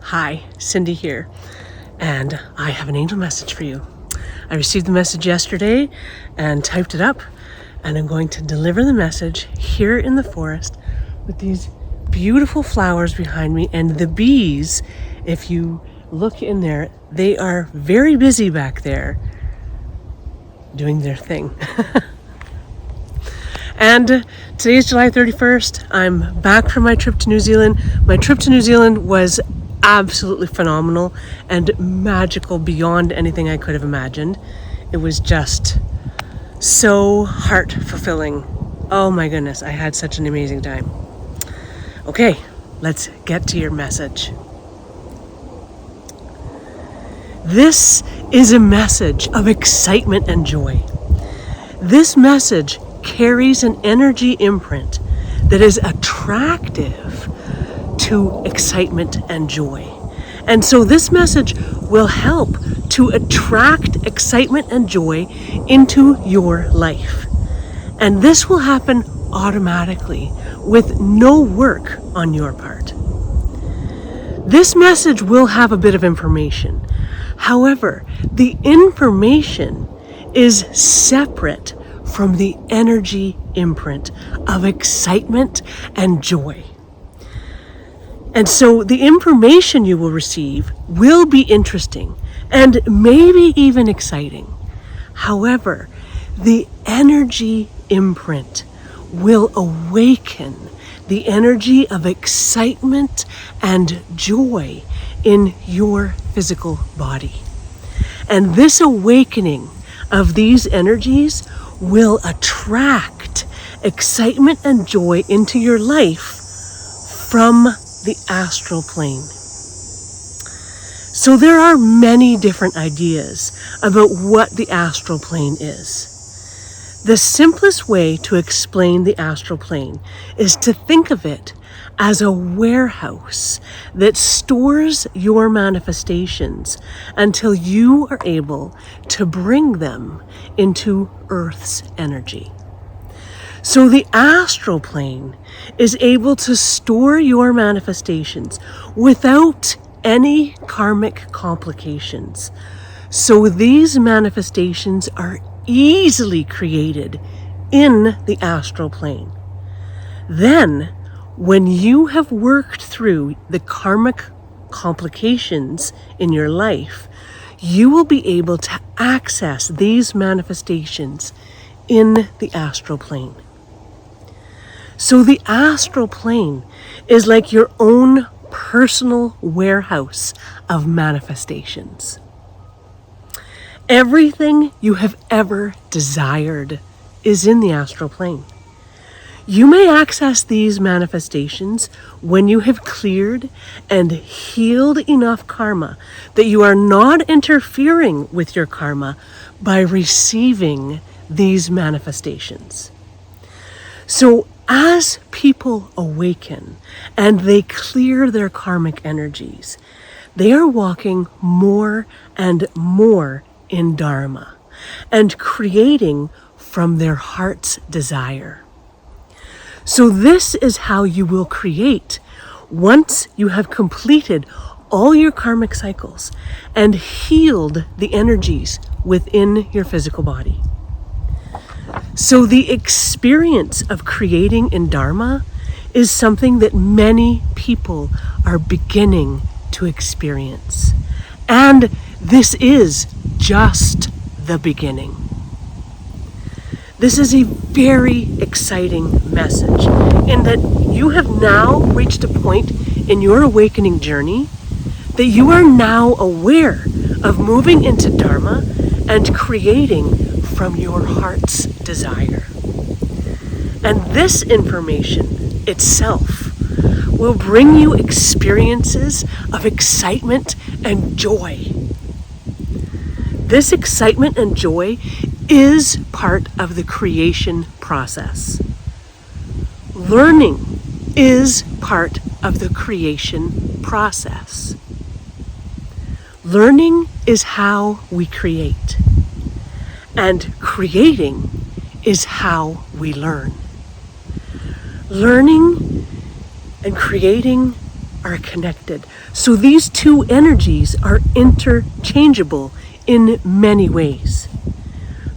Hi, Cindy here, and I have an angel message for you. I received the message yesterday and typed it up, and I'm going to deliver the message here in the forest with these beautiful flowers behind me, and the bees, if you look in there, they are very busy back there doing their thing. And today is July 31st. I'm back from my trip to New Zealand. My trip to New Zealand was absolutely phenomenal and magical beyond anything I could have imagined. It was just so heart fulfilling. Oh my goodness, I had such an amazing time. Okay, let's get to your message. This is a message of excitement and joy. This message carries an energy imprint that is attractive to excitement and joy. And so this message will help to attract excitement and joy into your life. And this will happen automatically with no work on your part. This message will have a bit of information. However, the information is separate from the energy imprint of excitement and joy. And so the information you will receive will be interesting and maybe even exciting. However, the energy imprint will awaken the energy of excitement and joy in your physical body. And this awakening of these energies will attract excitement and joy into your life from the astral plane. So there are many different ideas about what the astral plane is. The simplest way to explain the astral plane is to think of it as a warehouse that stores your manifestations until you are able to bring them into Earth's energy. So the astral plane is able to store your manifestations without any karmic complications. So these manifestations are easily created in the astral plane. Then, when you have worked through the karmic complications in your life, you will be able to access these manifestations in the astral plane. So the astral plane is like your own personal warehouse of manifestations. Everything you have ever desired is in the astral plane. You may access these manifestations when you have cleared and healed enough karma that you are not interfering with your karma by receiving these manifestations. So as people awaken and they clear their karmic energies, they are walking more and more in dharma and creating from their heart's desire. So this is how you will create once you have completed all your karmic cycles and healed the energies within your physical body. So the experience of creating in dharma is something that many people are beginning to experience. And this is just the beginning. This is a very exciting message in that you have now reached a point in your awakening journey that you are now aware of moving into dharma and creating from your heart's desire. And this information itself will bring you experiences of excitement and joy. This excitement and joy is part of the creation process. Learning is part of the creation process. Learning is how we create, and creating is how we learn. Learning and creating are connected. So these two energies are interchangeable in many ways.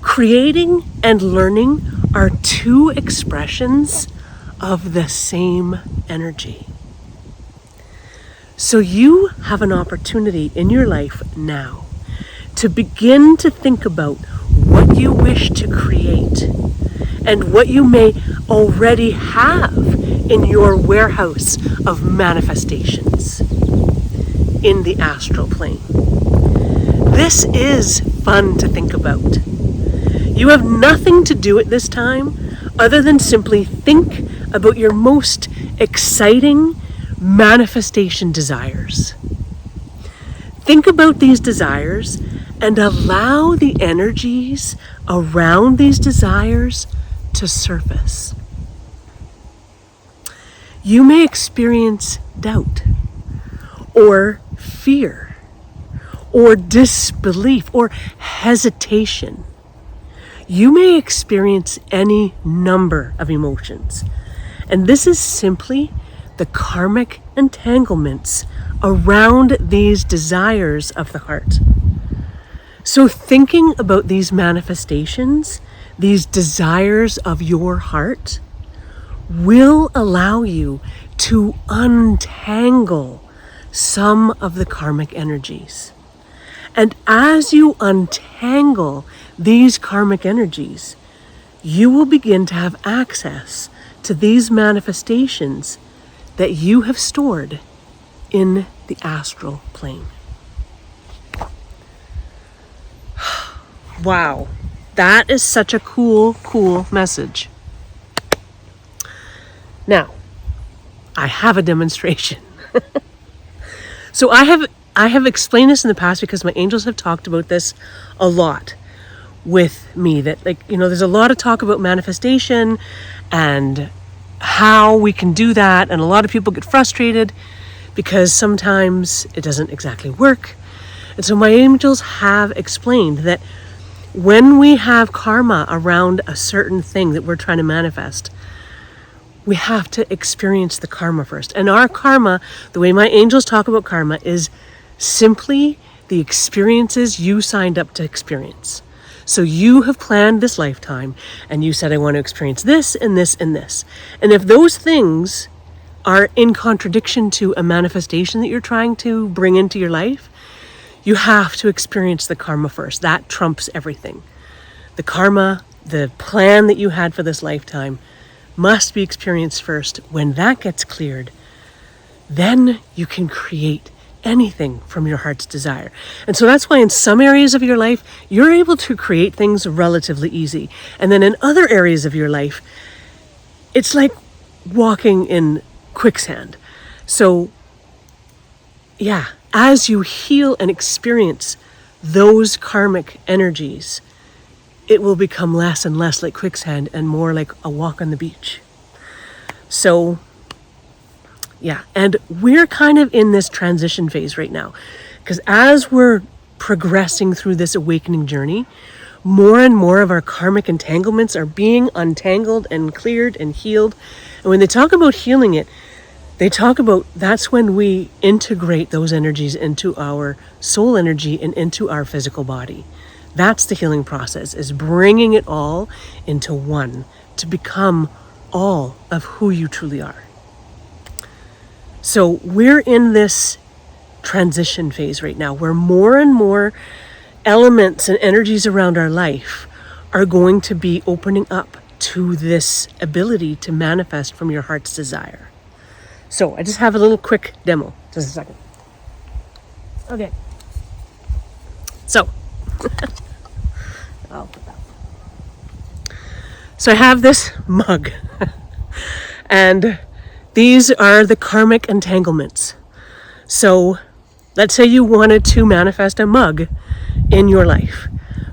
Creating and learning are two expressions of the same energy. So you have an opportunity in your life now to begin to think about what you wish to create and what you may already have in your warehouse of manifestations in the astral plane. This is fun to think about. You have nothing to do at this time other than simply think about your most exciting manifestation desires. Think about these desires and allow the energies around these desires to surface. You may experience doubt or fear or disbelief or hesitation. You may experience any number of emotions. And this is simply the karmic entanglements around these desires of the heart. So thinking about these manifestations, these desires of your heart, will allow you to untangle some of the karmic energies. And as you untangle these karmic energies, you will begin to have access to these manifestations that you have stored in the astral plane. Wow, that is such a cool message. Now, I have a demonstration. So I have explained this in the past because my angels have talked about this a lot with me, that there's a lot of talk about manifestation and how we can do that, and a lot of people get frustrated because sometimes it doesn't exactly work. And so my angels have explained that when we have karma around a certain thing that we're trying to manifest, we have to experience the karma first. And our karma, the way my angels talk about karma, is simply the experiences you signed up to experience. So you have planned this lifetime and you said, I want to experience this and this and this. And if those things are in contradiction to a manifestation that you're trying to bring into your life, you have to experience the karma first. That trumps everything. The karma, the plan that you had for this lifetime, must be experienced first. When that gets cleared, then you can create anything from your heart's desire. And so that's why in some areas of your life, you're able to create things relatively easy. And then in other areas of your life, it's like walking in quicksand. So yeah, as you heal and experience those karmic energies, it will become less and less like quicksand and more like a walk on the beach. So yeah, and we're kind of in this transition phase right now, because as we're progressing through this awakening journey, more and more of our karmic entanglements are being untangled and cleared and healed. And when they talk about healing it, they talk about that's when we integrate those energies into our soul energy and into our physical body. That's the healing process, is bringing it all into one to become all of who you truly are. So we're in this transition phase right now where more and more elements and energies around our life are going to be opening up to this ability to manifest from your heart's desire. So I just have a little quick demo. Just a second. Okay. So, I'll put that. So I have this mug. And these are the karmic entanglements. So let's say you wanted to manifest a mug in your life,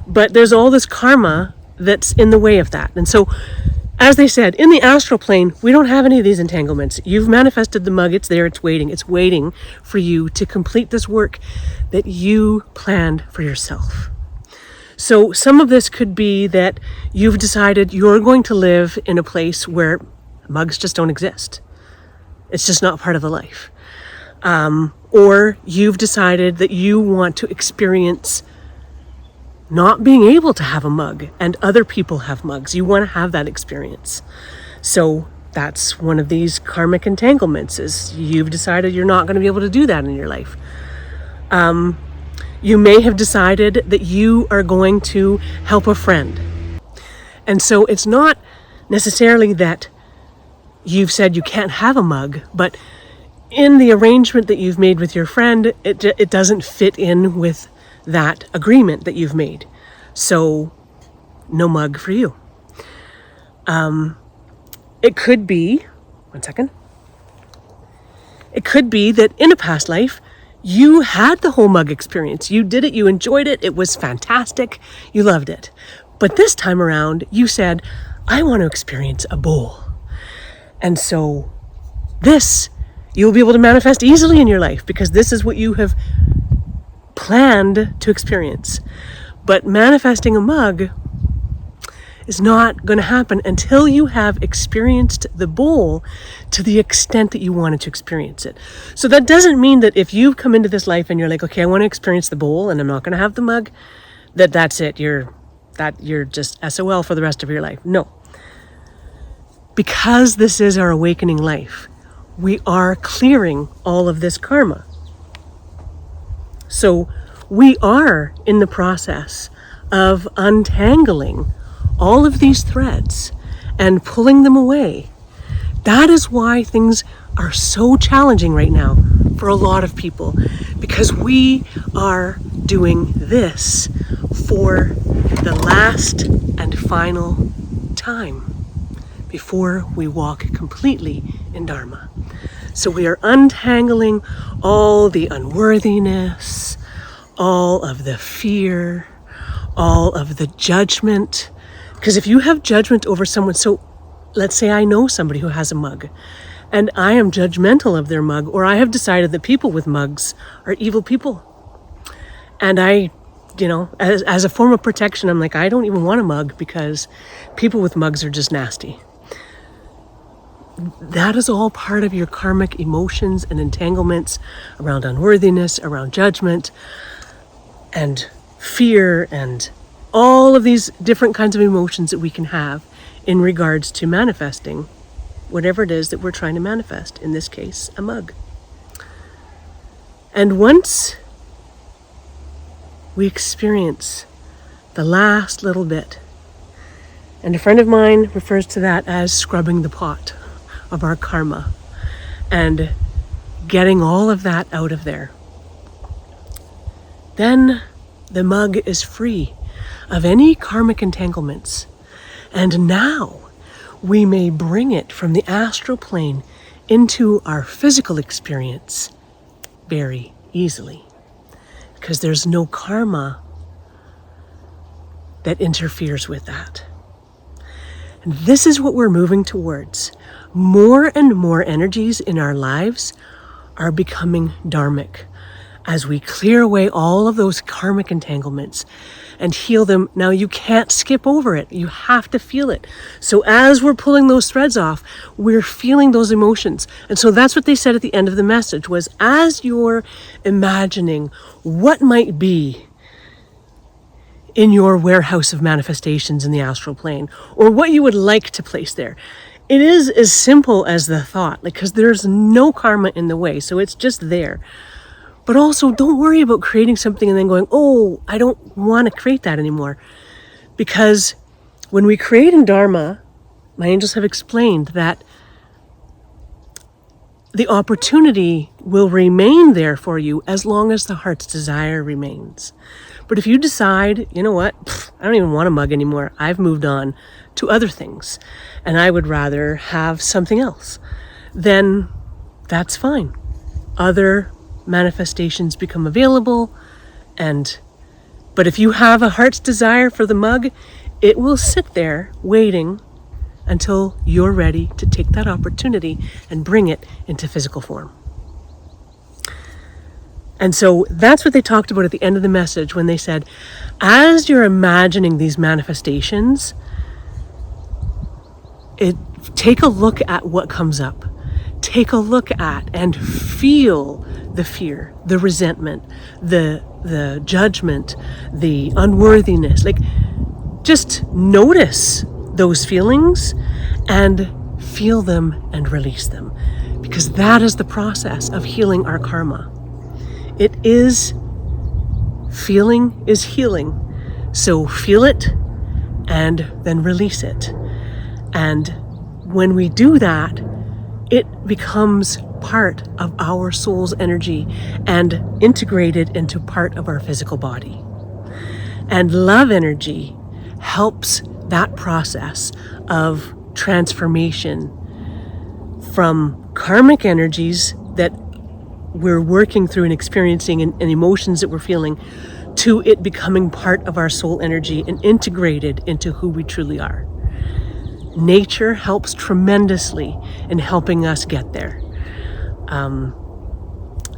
but there's all this karma that's in the way of that. And so, as they said, in the astral plane, we don't have any of these entanglements. You've manifested the mug, it's there, it's waiting. It's waiting for you to complete this work that you planned for yourself. So some of this could be that you've decided you're going to live in a place where mugs just don't exist. It's just not part of the life. Or you've decided that you want to experience not being able to have a mug and other people have mugs. You want to have that experience. So that's one of these karmic entanglements, is you've decided you're not going to be able to do that in your life. You may have decided that you are going to help a friend. And so it's not necessarily that you've said you can't have a mug, but in the arrangement that you've made with your friend, it doesn't fit in with that agreement that you've made. So no mug for you. It could be, it could be that in a past life, you had the whole mug experience. You did it, you enjoyed it, it was fantastic, you loved it. But this time around, you said, I want to experience a bowl. And so this, you'll be able to manifest easily in your life because this is what you have planned to experience. But manifesting a mug is not going to happen until you have experienced the bowl to the extent that you wanted to experience it. So that doesn't mean that if you've come into this life and you're like, okay, I want to experience the bowl and I'm not going to have the mug, that's it. You're just SOL for the rest of your life. No. Because this is our awakening life, we are clearing all of this karma. So we are in the process of untangling all of these threads and pulling them away. That is why things are so challenging right now for a lot of people, because we are doing this for the last and final time before we walk completely in dharma. So we are untangling all the unworthiness, all of the fear, all of the judgment. Because if you have judgment over someone, so let's say I know somebody who has a mug and I am judgmental of their mug, or I have decided that people with mugs are evil people. And I, as a form of protection, I'm like, I don't even want a mug because people with mugs are just nasty. That is all part of your karmic emotions and entanglements around unworthiness, around judgment, and fear, and all of these different kinds of emotions that we can have in regards to manifesting whatever it is that we're trying to manifest, in this case, a mug. And once we experience the last little bit, and a friend of mine refers to that as scrubbing the pot of our karma and getting all of that out of there, then the mug is free of any karmic entanglements. And now we may bring it from the astral plane into our physical experience very easily, because there's no karma that interferes with that. And this is what we're moving towards. More and more energies in our lives are becoming dharmic as we clear away all of those karmic entanglements and heal them. Now, you can't skip over it. You have to feel it. So as we're pulling those threads off, we're feeling those emotions. And so that's what they said at the end of the message was, as you're imagining what might be in your warehouse of manifestations in the astral plane, or what you would like to place there, it is as simple as the thought, because there's no karma in the way. So it's just there. But also, don't worry about creating something and then going, oh, I don't want to create that anymore. Because when we create in Dharma, my angels have explained that the opportunity will remain there for you as long as the heart's desire remains. But if you decide, you know what, I don't even want a mug anymore, I've moved on to other things, and I would rather have something else, then that's fine. Other manifestations become available, but if you have a heart's desire for the mug, it will sit there waiting until you're ready to take that opportunity and bring it into physical form. And so that's what they talked about at the end of the message when they said, as you're imagining these manifestations, take a look at what comes up. take a look at and feel the fear, the resentment, the judgment, the unworthiness. Like, just notice those feelings and feel them and release them, because that is the process of healing our karma. It is, feeling is healing. So feel it and then release it. And when we do that, it becomes part of our soul's energy and integrated into part of our physical body. And love energy helps that process of transformation from karmic energies that we're working through and experiencing and emotions that we're feeling, to it becoming part of our soul energy and integrated into who we truly are. Nature helps tremendously in helping us get there.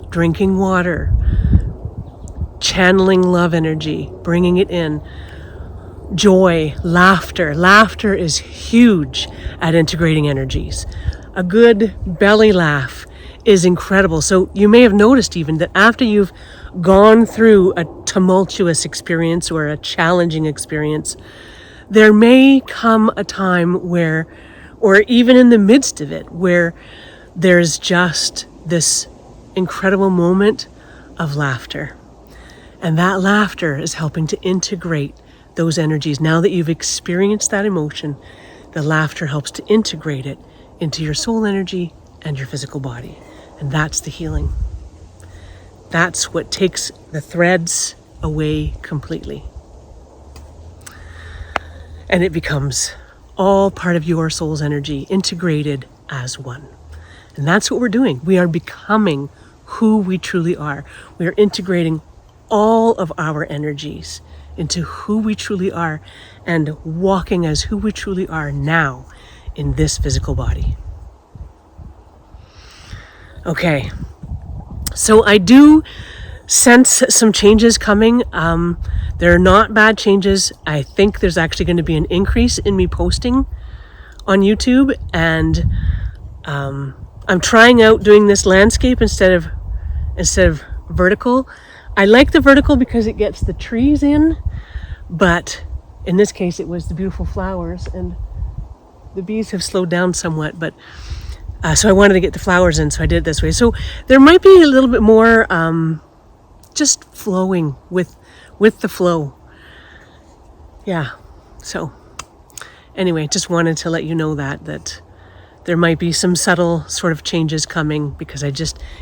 Drinking water, channeling love energy, bringing it in. Joy, laughter. Laughter is huge at integrating energies. A good belly laugh is incredible. So you may have noticed even that after you've gone through a tumultuous experience or a challenging experience, there may come a time where, or even in the midst of it, where there's just this incredible moment of laughter. And that laughter is helping to integrate those energies. Now that you've experienced that emotion, the laughter helps to integrate it into your soul energy and your physical body. And that's the healing. That's what takes the threads away completely. And it becomes all part of your soul's energy, integrated as one. And that's what we're doing. We are becoming who we truly are. We are integrating all of our energies into who we truly are and walking as who we truly are now in this physical body. Okay, so I do sense some changes coming. They're not bad changes. I think there's actually going to be an increase in me posting on YouTube, and I'm trying out doing this landscape instead of vertical. I like the vertical because it gets the trees in, but in this case it was the beautiful flowers, and the bees have slowed down somewhat, but so I wanted to get the flowers in, so I did it this way. So there might be a little bit more just flowing with the flow. Yeah, so anyway, just wanted to let you know that there might be some subtle sort of changes coming, because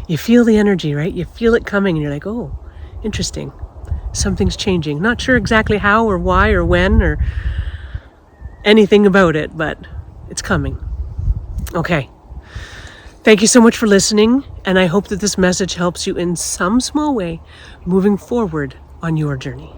you feel the energy, right? You feel it coming and you're like, oh, interesting. Something's changing. Not sure exactly how or why or when or anything about it, but it's coming. Okay. Thank you so much for listening, and I hope that this message helps you in some small way moving forward on your journey.